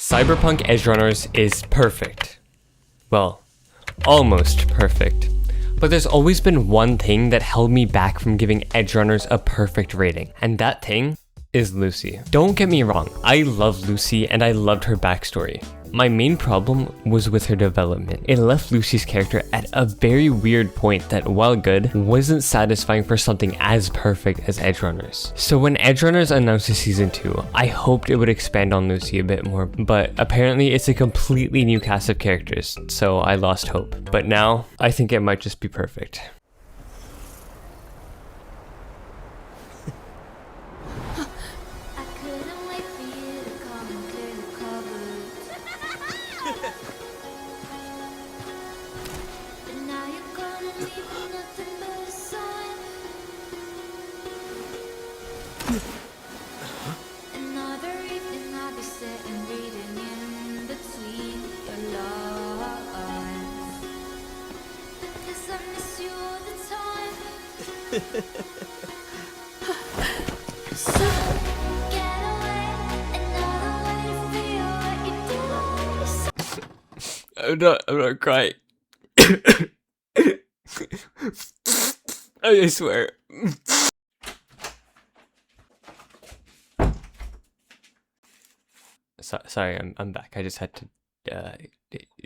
Cyberpunk Edgerunners is perfect. Well, almost perfect. But there's always been one thing that held me back from giving Edgerunners a perfect rating, and that thing is Lucy. Don't get me wrong, I love Lucy and I loved her backstory. My main problem was with her development. It left Lucy's character at a very weird point that, while good, wasn't satisfying for something as perfect as Edgerunners. So when Edgerunners announced season 2, I hoped it would expand on Lucy a bit more, but apparently it's a completely new cast of characters, so I lost hope. But now, I think it might just be perfect. I'm not crying. I swear. Sorry, I'm back. I just had to,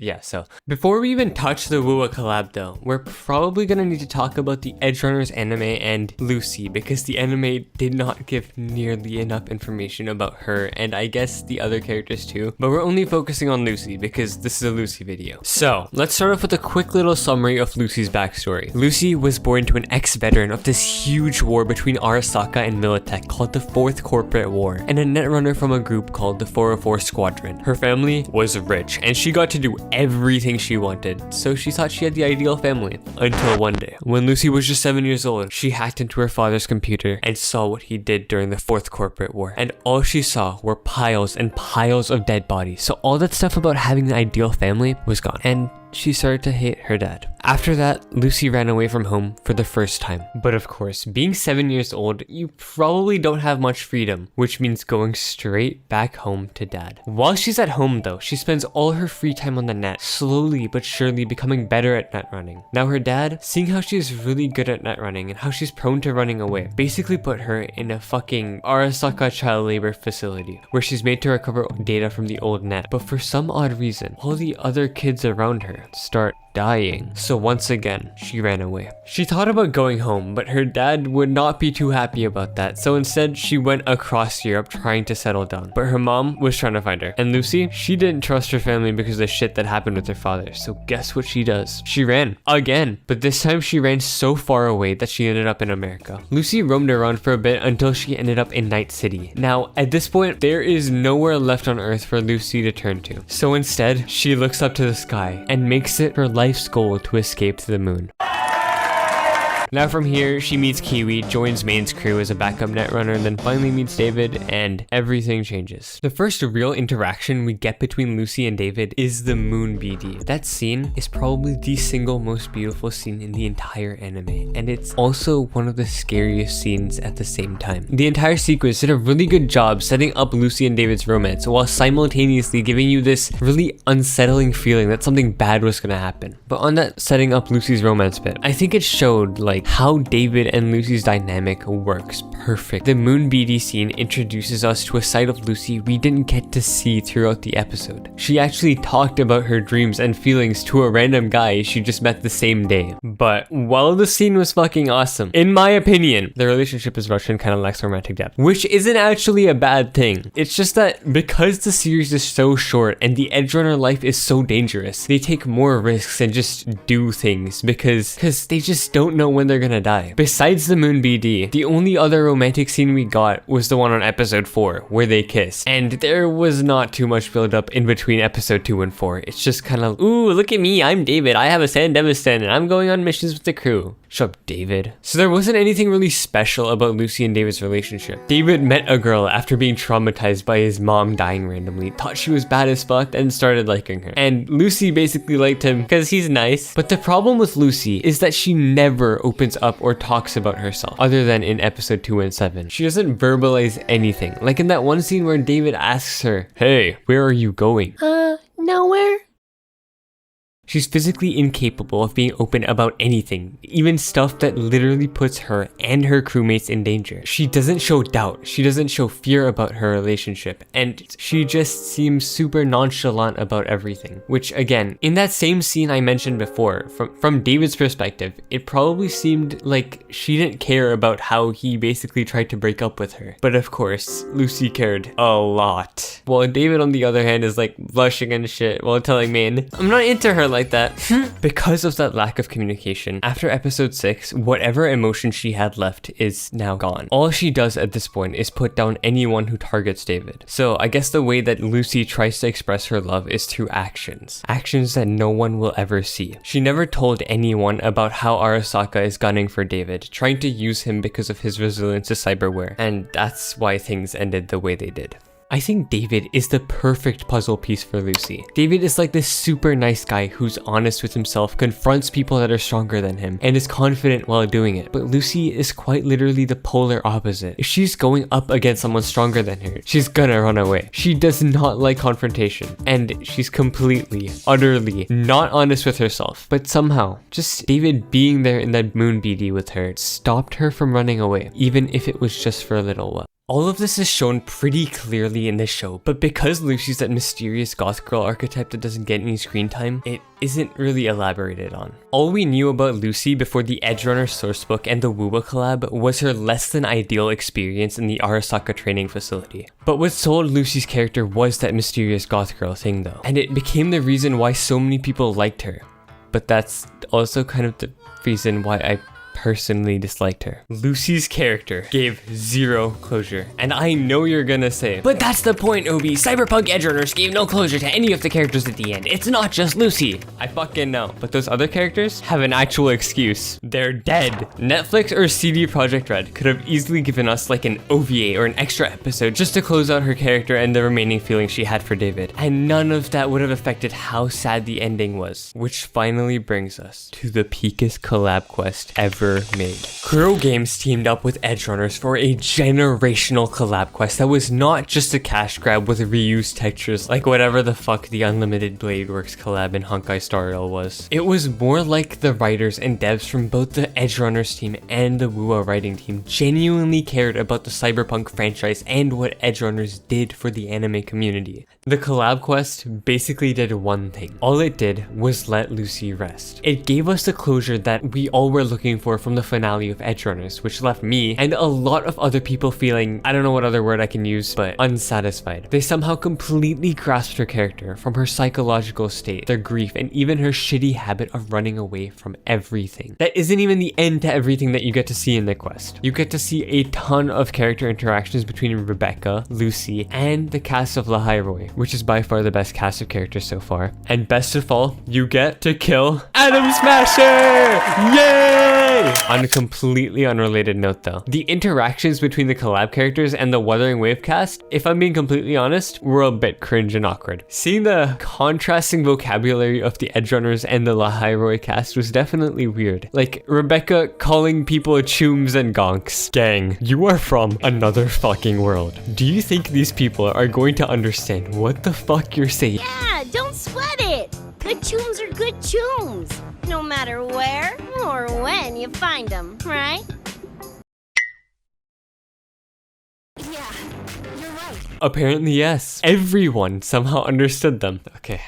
yeah, so before we even touch the WuWa Collab though, we're probably gonna need to talk about the Edgerunners anime and Lucy, because the anime did not give nearly enough information about her, and I guess the other characters too, but we're only focusing on Lucy because this is a Lucy video. So let's start off with a quick little summary of Lucy's backstory. Lucy was born to an ex-veteran of this huge war between Arasaka and Militech called the 4th Corporate War, and a netrunner from a group called the 404 Squadron. Her family was rich, and she got to do everything she wanted, so she thought she had the ideal family. Until one day, when Lucy was just 7 years old, she hacked into her father's computer and saw what he did during the 4th Corporate War, and all she saw were piles and piles of dead bodies. So all that stuff about having the ideal family was gone, and she started to hate her dad. After that, Lucy ran away from home for the first time. But of course, being 7 years old, you probably don't have much freedom, which means going straight back home to dad. While she's at home though, she spends all her free time on the net, slowly but surely becoming better at net running. Now her dad, seeing how she's really good at net running and how she's prone to running away, basically put her in a fucking Arasaka child labor facility, where she's made to recover data from the old net. But for some odd reason, all the other kids around her start dying. So once again, she ran away. She thought about going home, but her dad would not be too happy about that, so instead she went across Europe trying to settle down. But her mom was trying to find her. And Lucy, she didn't trust her family because of the shit that happened with her father, so guess what she does? She ran. Again. But this time she ran so far away that she ended up in America. Lucy roamed around for a bit until she ended up in Night City. Now, at this point, there is nowhere left on Earth for Lucy to turn to. So instead, she looks up to the sky and makes it her life's goal to escape to the moon. Now from here, she meets Kiwi, joins Main's crew as a backup netrunner, then finally meets David, and everything changes. The first real interaction we get between Lucy and David is the moon BD. That scene is probably the single most beautiful scene in the entire anime, and it's also one of the scariest scenes at the same time. The entire sequence did a really good job setting up Lucy and David's romance, while simultaneously giving you this really unsettling feeling that something bad was gonna happen. But on that setting up Lucy's romance bit, I think it showed how David and Lucy's dynamic works perfect. The moon BD scene introduces us to a side of Lucy we didn't get to see throughout the episode. She actually talked about her dreams and feelings to a random guy she just met the same day. But while the scene was fucking awesome, in my opinion, the relationship is rushed and kind of lacks romantic depth, which isn't actually a bad thing. It's just that because the series is so short and the Edgerunner life is so dangerous, they take more risks and just do things because they just don't know when they're gonna die. Besides the moon BD, the only other romantic scene we got was the one on episode 4 where they kiss, and there was not too much build up in between episode 2 and 4. It's just kind of, ooh, look at me, I'm David, I have a San Demiston and I'm going on missions with the crew. Shut up, David. So there wasn't anything really special about Lucy and David's relationship. David met a girl after being traumatized by his mom dying randomly, thought she was bad as fuck, and started liking her. And Lucy basically liked him because he's nice. But the problem with Lucy is that she never opens up or talks about herself, other than in episode 2 and 7. She doesn't verbalize anything. Like in that one scene where David asks her, "Hey, where are you going?" Nowhere. She's physically incapable of being open about anything, even stuff that literally puts her and her crewmates in danger. She doesn't show doubt, she doesn't show fear about her relationship, and she just seems super nonchalant about everything. Which again, in that same scene I mentioned before, from David's perspective, it probably seemed like she didn't care about how he basically tried to break up with her. But of course, Lucy cared a lot. While David on the other hand is like blushing and shit while telling Maine, "I'm not into her like that." Because of that lack of communication, after episode 6, whatever emotion she had left is now gone. All she does at this point is put down anyone who targets David. So I guess the way that Lucy tries to express her love is through actions. Actions that no one will ever see. She never told anyone about how Arasaka is gunning for David, trying to use him because of his resilience to cyberware. And that's why things ended the way they did. I think David is the perfect puzzle piece for Lucy. David is like this super nice guy who's honest with himself, confronts people that are stronger than him, and is confident while doing it. But Lucy is quite literally the polar opposite. If she's going up against someone stronger than her, she's gonna run away. She does not like confrontation, and she's completely, utterly not honest with herself. But somehow, just David being there in that moon BD with her stopped her from running away, even if it was just for a little while. All of this is shown pretty clearly in this show, but because Lucy's that mysterious goth girl archetype that doesn't get any screen time, it isn't really elaborated on. All we knew about Lucy before the Edgerunners sourcebook and the WuWa Collab was her less than ideal experience in the Arasaka training facility. But what sold Lucy's character was that mysterious goth girl thing though, and it became the reason why so many people liked her. But that's also kind of the reason why I personally disliked her. Lucy's character gave zero closure. And I know you're gonna say, "But that's the point, Obi. Cyberpunk Edgerunners gave no closure to any of the characters at the end. It's not just Lucy." I fucking know. But those other characters have an actual excuse. They're dead. Netflix or CD Projekt Red could have easily given us like an OVA or an extra episode just to close out her character and the remaining feelings she had for David. And none of that would have affected how sad the ending was. Which finally brings us to the peakest collab quest ever made. Kuro Games teamed up with Edgerunners for a generational collab quest that was not just a cash grab with reused textures like whatever the fuck the Unlimited Blade Works collab in Honkai Star Rail was. It was more like the writers and devs from both the Edgerunners team and the WuWa writing team genuinely cared about the Cyberpunk franchise and what Edgerunners did for the anime community. The collab quest basically did one thing. All it did was let Lucy rest. It gave us the closure that we all were looking for from the finale of Edgerunners, which left me and a lot of other people feeling, I don't know what other word I can use, but unsatisfied. They somehow completely grasped her character, from her psychological state, their grief, and even her shitty habit of running away from everything. That isn't even the end to everything that you get to see in the quest. You get to see a ton of character interactions between Rebecca, Lucy, and the cast of Lahairoi, which is by far the best cast of characters so far. And best of all, you get to kill Atom Smasher! Yay! On a completely unrelated note though, the interactions between the collab characters and the Wuthering Wave cast, if I'm being completely honest, were a bit cringe and awkward. Seeing the contrasting vocabulary of the Edgerunners and the Lahairoi cast was definitely weird. Like Rebecca calling people chooms and gonks. Gang, you are from another fucking world. Do you think these people are going to understand what the fuck you're saying? Yeah, don't sweat it. Good tunes are good tunes, no matter where or when you find them, right? Yeah, you're right. Apparently, yes. Everyone somehow understood them. Okay.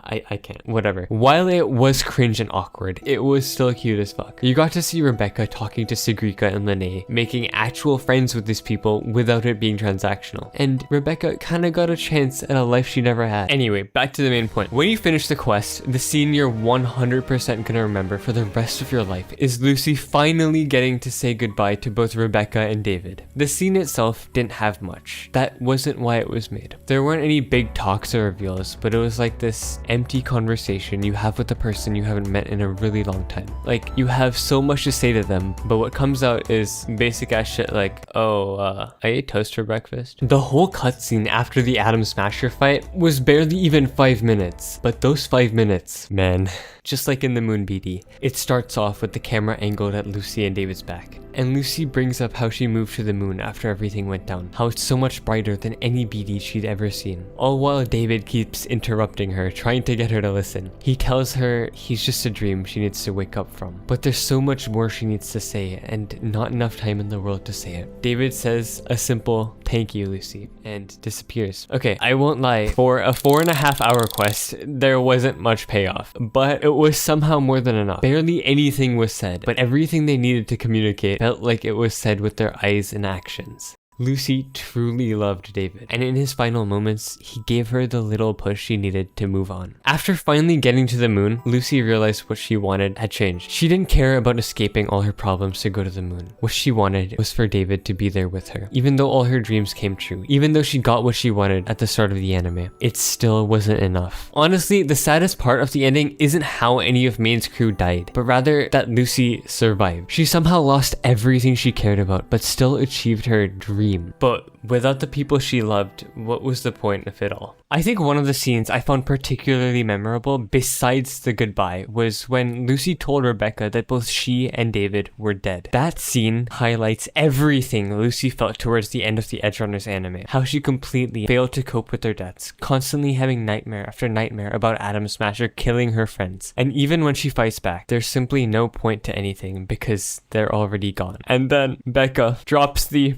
I can't. Whatever. While it was cringe and awkward, it was still cute as fuck. You got to see Rebecca talking to Sigrika and Lene, making actual friends with these people without it being transactional. And Rebecca kind of got a chance at a life she never had. Anyway, back to the main point. When you finish the quest, the scene you're 100% gonna remember for the rest of your life is Lucy finally getting to say goodbye to both Rebecca and David. The scene itself didn't have much. That wasn't why it was made. There weren't any big talks or reveals, but it was like this empty conversation you have with a person you haven't met in a really long time. Like, you have so much to say to them, but what comes out is basic ass shit like, oh, I ate toast for breakfast. The whole cutscene after the Atom Smasher fight was barely even 5 minutes, but those 5 minutes, man. Just like in the Moon BD, it starts off with the camera angled at Lucy and David's back. And Lucy brings up how she moved to the moon after everything went down, how it's so much brighter than any BD she'd ever seen. All while David keeps interrupting her, trying to get her to listen. He tells her he's just a dream she needs to wake up from. But there's so much more she needs to say, and not enough time in the world to say it. David says a simple, "Thank you, Lucy," and disappears. Okay, I won't lie, for a 4.5-hour quest, there wasn't much payoff, but it was somehow more than enough. Barely anything was said, but everything they needed to communicate felt like it was said with their eyes and actions. Lucy truly loved David, and in his final moments, he gave her the little push she needed to move on. After finally getting to the moon, Lucy realized what she wanted had changed. She didn't care about escaping all her problems to go to the moon. What she wanted was for David to be there with her. Even though all her dreams came true, even though she got what she wanted at the start of the anime, it still wasn't enough. Honestly, the saddest part of the ending isn't how any of Main's crew died, but rather that Lucy survived. She somehow lost everything she cared about, but still achieved her dream. But without the people she loved, what was the point of it all? I think one of the scenes I found particularly memorable, besides the goodbye, was when Lucy told Rebecca that both she and David were dead. That scene highlights everything Lucy felt towards the end of the Edgerunners anime. How she completely failed to cope with their deaths, constantly having nightmare after nightmare about Atom Smasher killing her friends. And even when she fights back, there's simply no point to anything because they're already gone. And then Becca drops the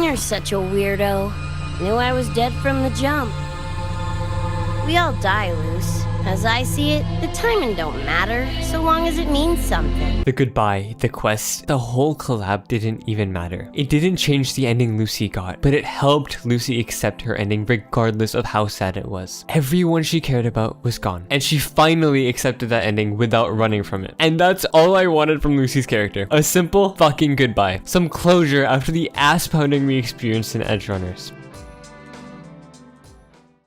You're such a weirdo. Knew I was dead from the jump. We all die, Luce. As I see it, the timing don't matter, so long as it means something. The goodbye, the quest, the whole collab didn't even matter. It didn't change the ending Lucy got, but it helped Lucy accept her ending regardless of how sad it was. Everyone she cared about was gone, and she finally accepted that ending without running from it. And that's all I wanted from Lucy's character. A simple fucking goodbye. Some closure after the ass pounding we experienced in Edgerunners.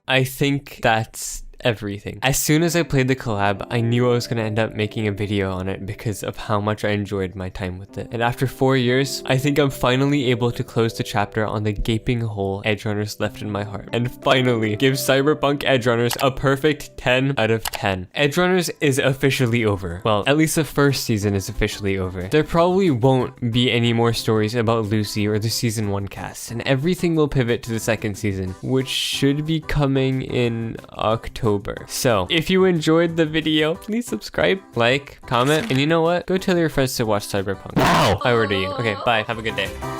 I think that's everything. As soon as I played the collab, I knew I was going to end up making a video on it because of how much I enjoyed my time with it. And after 4 years, I think I'm finally able to close the chapter on the gaping hole Edgerunners left in my heart. And finally, give Cyberpunk Edgerunners a perfect 10 out of 10. Edgerunners is officially over. Well, at least the first season is officially over. There probably won't be any more stories about Lucy or the season 1 cast, and everything will pivot to the second season, which should be coming in October. So, if you enjoyed the video, please subscribe, like, comment, and you know what? Go tell your friends to watch Cyberpunk. Wow! I order you. Okay, bye. Have a good day.